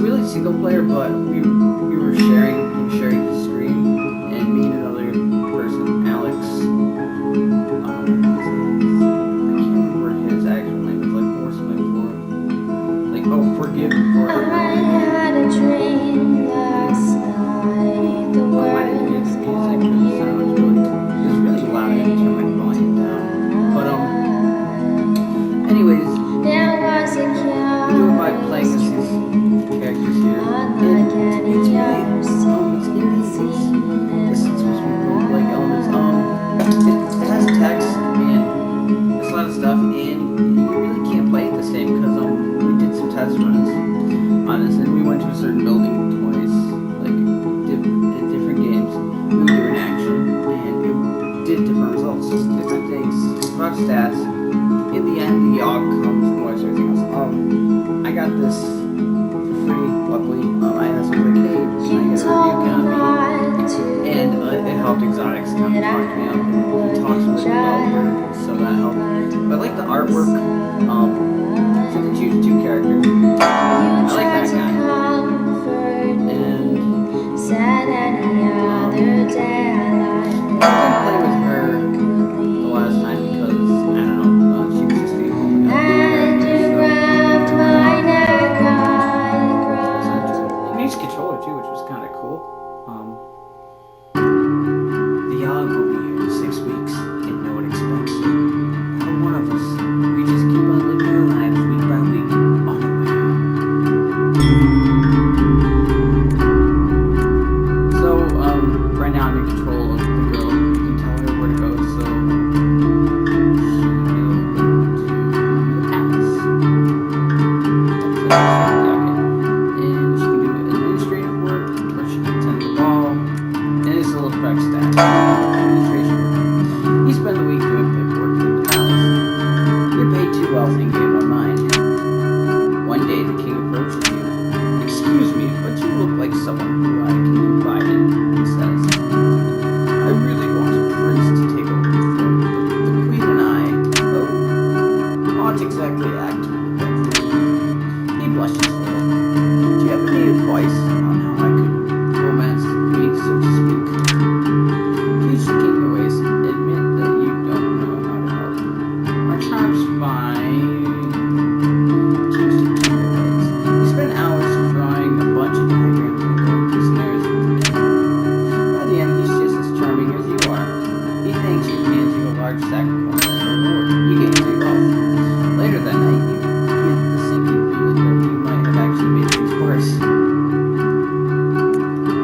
really single player, but we were sharing the screen, and me and another person, Alex. I can't remember what his actual name was, like or something for, like forgive for. I had a dream last night. The words for you. It's really loud. I have to turn my volume down. But anyways, There was a we do it by playing as these characters here. It's supposed to be like elements. It has text and there's a lot of stuff, and you really can't play it the same because we did some test runs on this, and we went to a certain building twice, like different games. We would do an action, and it did different results, different things, about stats. In the end, the Yawhg comes and watches everything else. I got this for free, luckily. I asked him, like, hey, can I get a review copy? And it helped Itzotics kind of talk me up. He talks with the developer, so that helped. But I like the artwork. So they choose two characters. I like that guy. And said any other day I didn't play with her the last time because, I don't know, she was just being home. He used controller too, which was kind of cool. The Yawhg will be here in 6 weeks, and no one expects it. Not one of us. We just keep on living our lives week by week, unaware. So, right now I'm in control of the girl. You can tell her where to go, so she'll go to the palace. And she can do administrative work, or she can attend the ball, and it's a little correct stat. Administration work. You spend the week doing paperwork in the palace. You're paid too well in game on mind. One day the king approaches you. Excuse me, but you look like someone who I can confide in, he says. I really want a prince to take over the throne, but the queen and I, aren't exactly active with that. He blushes a little. Do you have any advice on how I could romance the queen, so to speak? Please keep your ways. Admit that you don't know how to help. Our charm's fine. Choose to keep your ways. You spend hours drawing a bunch of diagrams and going through scenarios with the king. By the end, he's just as charming as you are. He thanks you and hands you a large sack of coins as a reward. You gain 3 wealth. Later that night, you get the sinking feeling that you might have actually made things worse.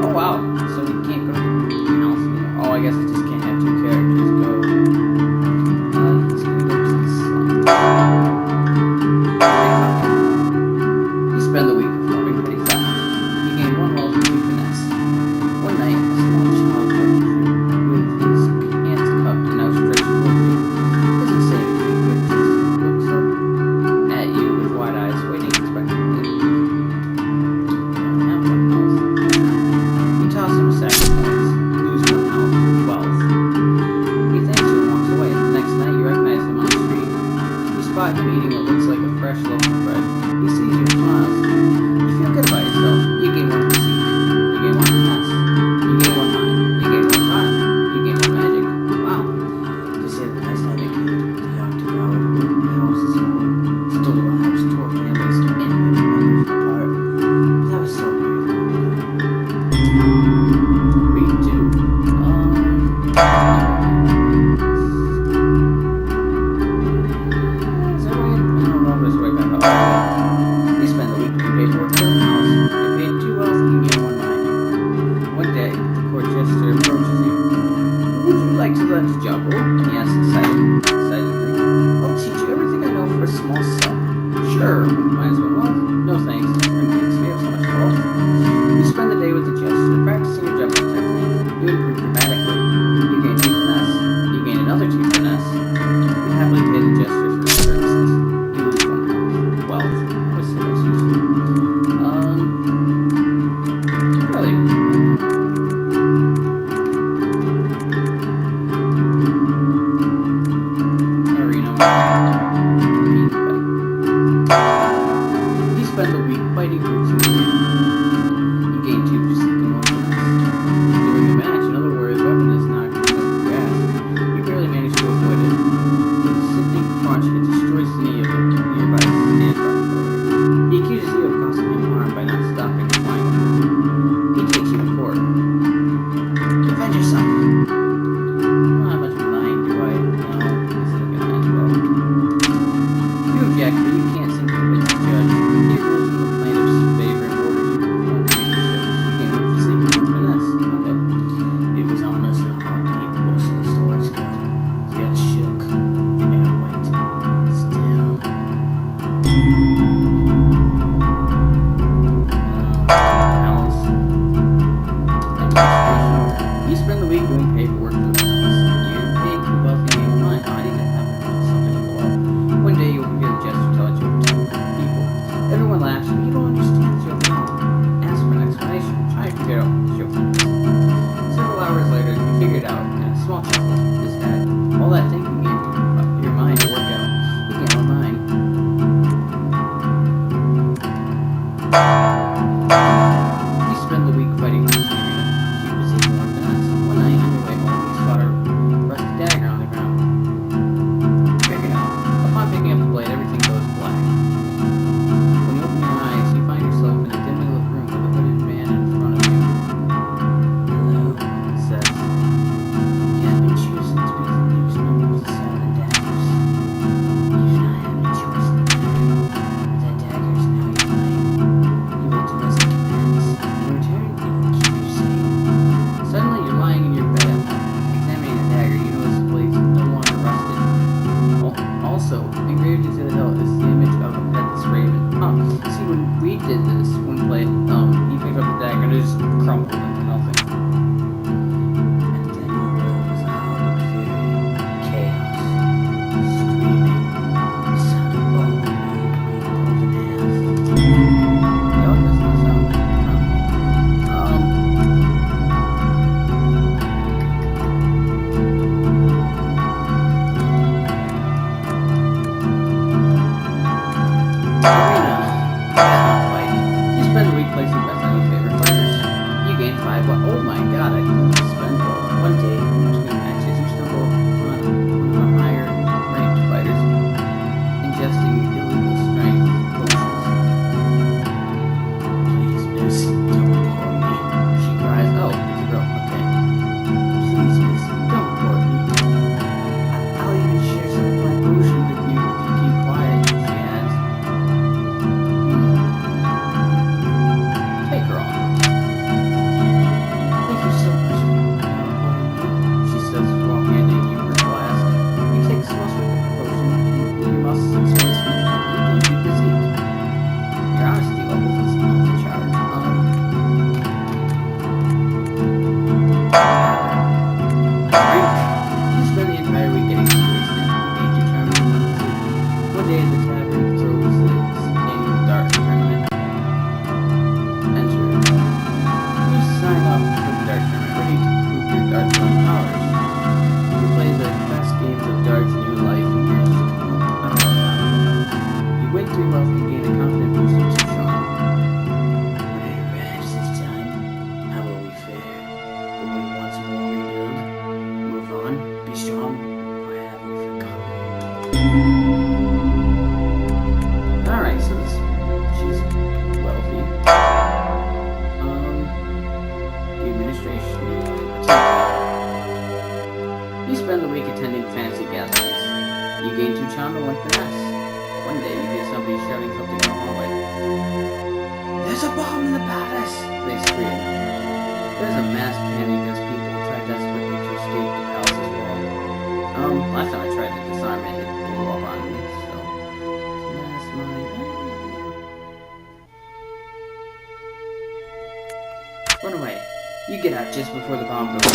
Oh wow, so we can't go to the house anymore. Oh, I guess I just can't have 2 characters go. He's gonna go to the slum. You spend the week performing petty theft. You gain 1 wealth and 2 finesse. One night, a small child comes with his hands cupped and outstretched towards you. Doesn't say anything, but just looks up at you with wide eyes, waiting expectantly. Not 1 health. You toss him a sack of coins, lose 1 health, wealth. He thanks you and walks away. The next night, you recognize him on the street. You spot him eating what looks like a fresh loaf of bread. He sees you and smiles. You feel good about yourself. You gain 1 physique. You gain 1 finesse. You gain 1 mind. You gain 1 charm. You gain 1 magic. Wow. To say the last time I came to the Yawhg took out the houses and stole lives, tore families, and ripped mothers apart. That was so very long ago. Read 2. Is that right? I don't know if there's a way back up. You spend the week doing paperwork for the house. You're paid 2 wealth and you gain 1 mind. One day, the court jester approaches you. Would you like to learn to juggle? He asks excitedly. I'll teach you everything I know for a small sum. Sure, minus 1 wealth. No thanks. Ring thinks we have so much wealth. You spend the day with the jester, practicing your juggling technique. You improve dramatically. You gain 2 finesse. You gain another 2 finesse. You happily pay the jester for his services. You lose 1 health. Wealth. What's the most useful? Really? Arena. Compete, buddy. Arena. Yeah, fight. You spend the week placing bets on your favorite fighters. You gain 5. Oh my god, I can spend one day between matches. You stumble on one of the higher ranked fighters ingesting illegal strength potions. Please, miss, don't report me. She cries. Oh, it's a girl. Okay. Please, miss, don't report me. I'll even share some of my potion with you if you keep quiet, she adds. Take her on. Thank you so much for reporting me, she says while handing you her flask. You take a small swig of the potion, and your muscles expand smoothly. You can keep physique. Your honesty levels is off the charts. You spend the entire week getting wasted. You gain 2 charm and 1 physique. One day the tavern throws its annual dart tournament. Enter. You sign up for the dart tournament, ready to prove your dart throwing powers. You play the best games of darts in your life and manage to come up out of the top. You win 3 wealth and gain a confident boost of 2 charm. When I revenge this time, how will we fare? Will we once more rebuild? Move on? Be strong? Or have we forgotten? Alright, so she's wealthy. The administration. You spend the week attending fancy gatherings. You gain 2 charm and 1 finesse. One day you hear somebody shouting something in the hallway. There's a bomb in the palace! They scream. There's a mass panic as people try desperately to escape the palace's wall. Last time I tried to disarm it, it blew up on me, so that's my run away. You get out just before the bomb goes off.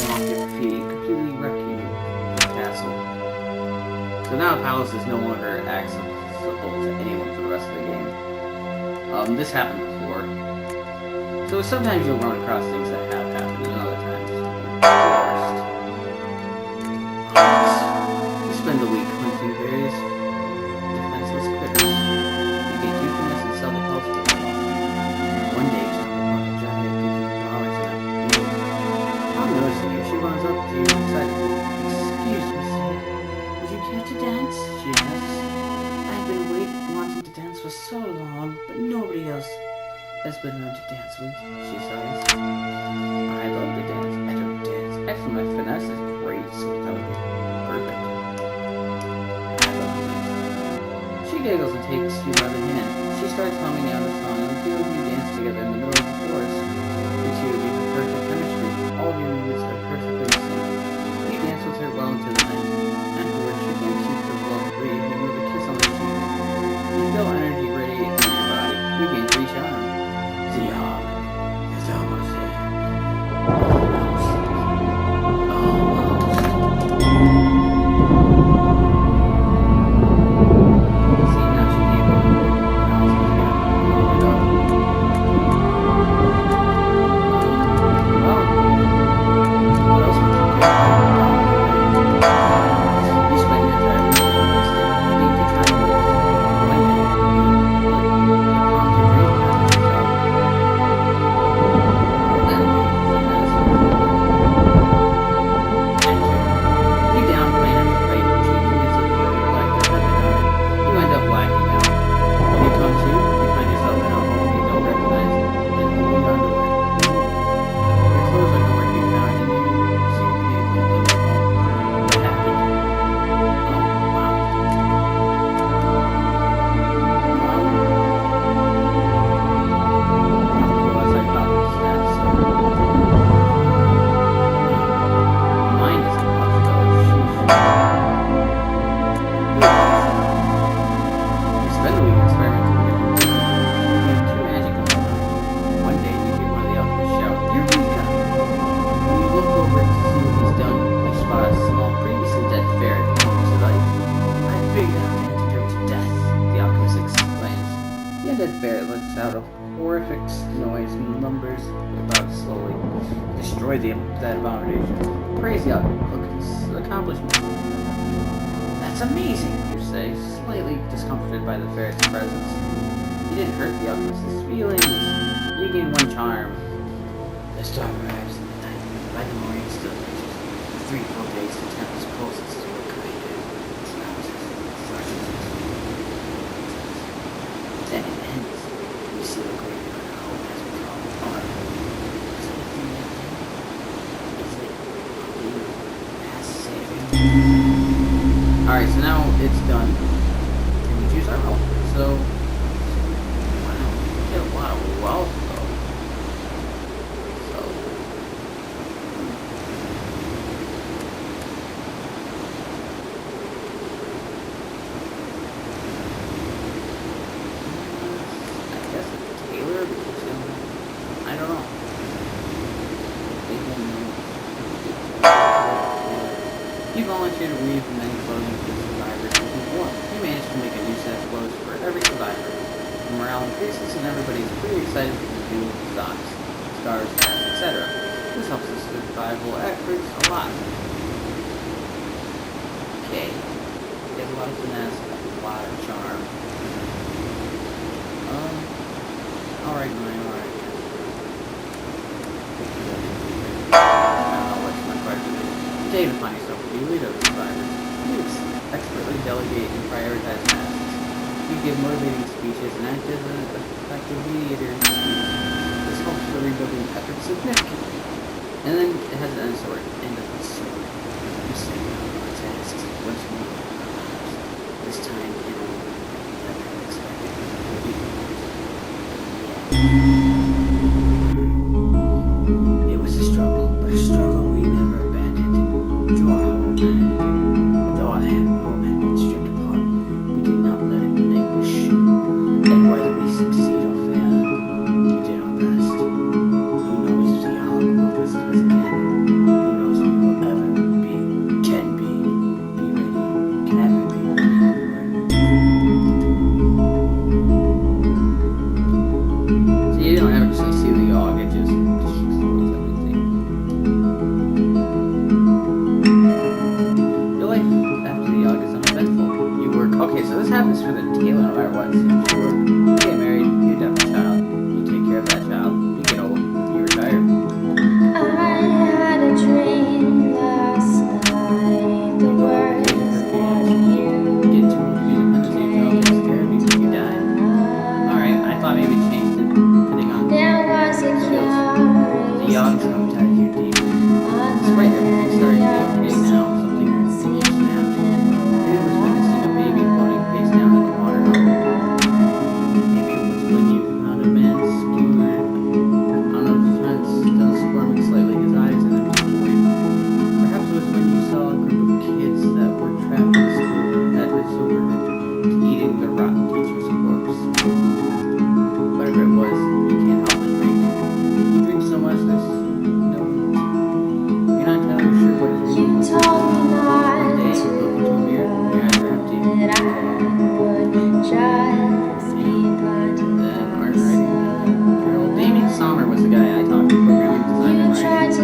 Off your feet, completely wrecking the castle. So now the palace is no longer accessible to anyone for the rest of the game. This happened before. So sometimes you'll run across things that have happened, and other times worst. You spend the week hunting various defenseless critters. You gain 2 finesse and sell the pelts for them. One day, you stumble upon a giant creature with flowers in it. Upon noticing you, she runs up to you excitedly. Excuse me, sir. Would you care to dance? She asks. I've been wanting to dance for so long, but nobody else has been known to dance with, she sighs. I love to dance. I don't dance. Actually, my finesse is great, so that would be perfect. I love to dance. She giggles and takes you by the hand. She starts humming out a song, and the 2 of you dance together in the middle of the forest. The 2 of you have perfect chemistry. All of your movements are perfectly in sync. You dance with her well into the night. Afterwards, she thanks you for the lovely evening with a kiss on the cheek. You feel energy radiate through your body. You gain 3 charm. The Yawhg is almost there. Almost. See, now she gave up. Now she's gonna blow it up. Well, what else would you do? You spend your entire week being wasted. You need to try and live. One day, you prompt your dream about yourself. You downplay and fight, cheating as if you were like the perfect on it. You end up blacking out. When you come to, you find yourself in a home you don't recognize, and only your underwear. Your clothes are nowhere to be found, and you seem to be lonely alone. What happened? Oh, wow. Unless I thought it was that, so. Mine isn't much though. Sheesh. You spend the week experimenting with different things. You have 2 magic going on. One day you hear one of the alchemists shout, Eureka! When you look over to see what he's done, you spot a small, previously dead ferret coming to life. I figured out the antidote to death, the alchemist explains. The undead ferret lets out a horrific noise and lumbers about slowly. Destroy that abomination. Praise the accomplishment. That's amazing, you say, slightly discomforted by the ferret's presence. You didn't hurt the alchemist's feelings. You gain one charm. The storm arrives in the night. By the morning, still reaches. 3 full days to turn his pulses to a kind of flushes. Then it ends. You see the graveyard home has become hard. Is anything that thing? Is it you? Has saving? Alright, so now it's done. And we choose our role. So, wow, we get a lot of wealth though. So, I guess a tailor because I don't know. You volunteer to weave many clothing for the survivors of the war. You manage to make a new set of clothes for every survivor. The morale increases and everybody's pretty excited to do socks, scarves, hats, etc. This helps the survival efforts a lot. Okay. Get a lot of finesse, a lot of charm. Alright, alright. I don't know what's my question. Today to find yourself to be leader of the survivors. You expertly delegate and prioritize tasks. You give motivating speeches and act as an effective mediator in disputes. This helps the rebuilding effort significantly. And then it has an end sword. End of the sword. You set out more tasks once more. This time you will never expected to be. It was a struggle, but a struggle we never abandoned. Yawhg, though I had more men been stripped apart, we did not let it languish. And whether we succeed or fail, we did our best. Who knows if Yawhg will visit us again? Who knows if we will ever be, can be ready, can ever be ready. So you don't actually see the Yawhg, it just destroys everything. Your life after the Yawhg is uneventful. You work. Okay, so this happens for the tailor no matter what. So you work, you get married, you adopt a child, you take care of that child, you get old, you retire. I had a dream last night. The words of you. Get too old to be dependent on your child takes care of you when you die. Alright, I thought maybe it changed it depending on There was a skills. The Yawhg traumatized you deeply. It's right there. It's starting to be okay now. Something snapped. Maybe it was witnessing a baby floating face down in the water. Maybe it was when you found a man skewered on a fence, still squirming slightly, his eyes in a void. Perhaps it was when you saw a group of kids that were trapped in school that resorted to eating the rotten teacher's corpse. Whatever it was, you can't help but drink. You drink so much there's no... You're not entirely sure what is You wrong. told me One not day, you to look into a mirror, your eyes are empty. that I would just be blind to Then art writing. Your old Damien Sommer was the guy I talked to, programming, design, You and tried writing. to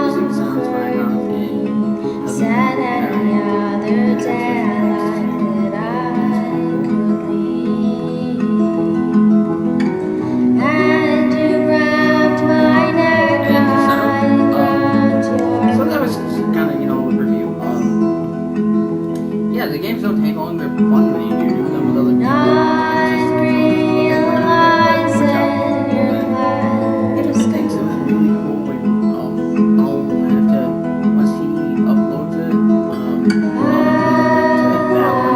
Using sounds for comfort icons me. and Said any other day I lied that I could leave. And you wrapped my neck around So your that was kind of, you know, a review. Yeah, the games don't take long, they're fun when you do them with other people. not realizing your Different things, it was really cool. Like, I'll have to, once he uploads it, I'll include a link to that one.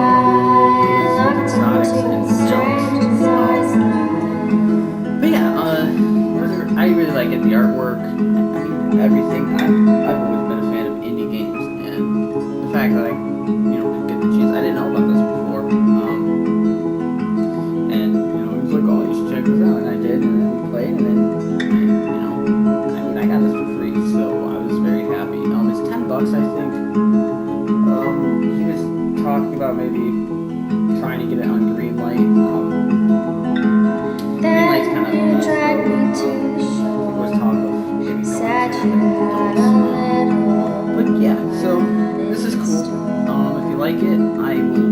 It was with exotics and sounds. But yeah, I really like it. The artwork, I mean, everything. I've always been a fan of indie games, and the fact that I, you know, didn't get the chance. I didn't know about this before. And you know, he was like, "Oh, you should check this out," and I did, and then we played, and then, I mean, I got this for free, so I was very happy. It's $10, I think. He was talking about maybe trying to get it on Greenlight. Greenlight's kind of Then you messed dragged me up. to the shore. Was talk of maybe Said going you to had a little. But yeah, so this is cool. If you like like it, I will